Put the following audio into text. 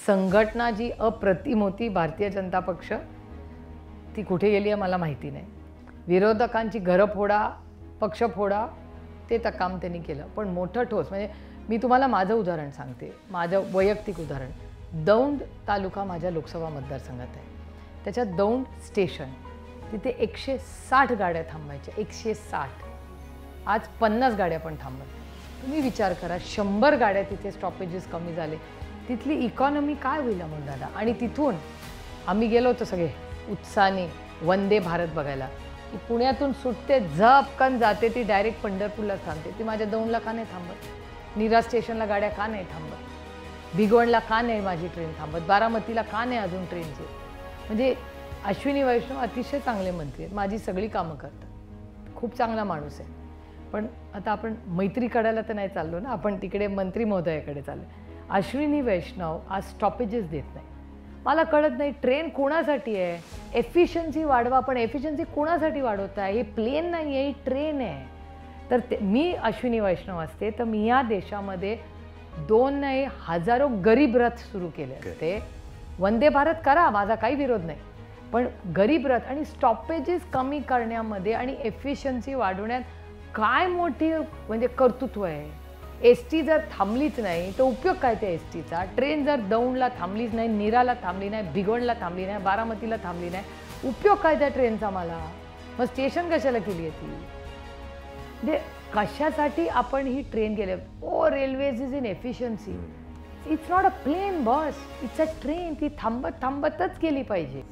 संघटना जी अप्रतिम होती भारतीय जनता पक्ष, ती कुठे गेली आहे मला माहिती नाही. विरोधकांची घरं फोडा, पक्ष फोडा, ते तर काम त्यांनी केलं. पण मोठं ठोस म्हणजे मी तुम्हाला माझं उदाहरण सांगते, माझं वैयक्तिक उदाहरण. दौंड तालुका माझ्या लोकसभा मतदारसंघात आहे. त्याच्यात दौंड स्टेशन, तिथे 160 गाड्या थांबायच्या, 160. आज 50 गाड्या पण थांबत. तुम्ही विचार करा, 100 गाड्या तिथे स्टॉपेजेस कमी झाले, तिथली इकॉनॉमी काय होईल म्हणून दादा. आणि तिथून आम्ही गेलो होतो सगळे उत्साहाने वंदे भारत बघायला, की पुण्यातून सुटते झपकन जाते, ती डायरेक्ट पंढरपूरला थांबते. ती माझ्या दौंडला का नाही थांबत? नीरा स्टेशनला गाड्या का नाही थांबत? भिगवणला का नाही माझी ट्रेन थांबत? बारामतीला का नाही अजून ट्रेनचे? म्हणजे अश्विनी वैष्णव अतिशय चांगले मंत्री आहेत, माझी सगळी कामं करतात, खूप चांगला माणूस आहे. पण आता आपण मैत्री काढायला तर नाही चाललो ना, आपण तिकडे मंत्री महोदयाकडे चाललो. अश्विनी वैष्णव आज स्टॉपेजेस देत नाही. मला कळत नाही ट्रेन कोणासाठी आहे? एफिशियन्सी वाढवा, पण एफिशियन्सी कोणासाठी वाढवत आहे? हे प्लेन नाही आहे, ही ट्रेन आहे. तर मी अश्विनी वैष्णव असते तर मी या देशामध्ये 2 नाही हजारो गरीब रथ सुरू केले असते. वंदे भारत करा, माझा काही विरोध नाही, पण गरीब रथ आणि स्टॉपेजेस कमी करण्यामध्ये आणि एफिशियन्सी वाढवण्यात काय मोठी म्हणजे कर्तृत्व आहे. एस-टी जर थांबलीच नाही तर उपयोग काय त्या एस-टीचा? ट्रेन जर दौंडला थांबलीच नाही, नीराला थांबली नाही, भिगवणला थांबली नाही, बारामतीला थांबली नाही, उपयोग काय त्या ट्रेनचा मला? मग स्टेशन कशाला केली आहे ती? म्हणजे कशासाठी आपण ही ट्रेन केली? Oh railways is in efficiency. It's not a plain bus, it's a train. ती थांबतच गेली पाहिजे.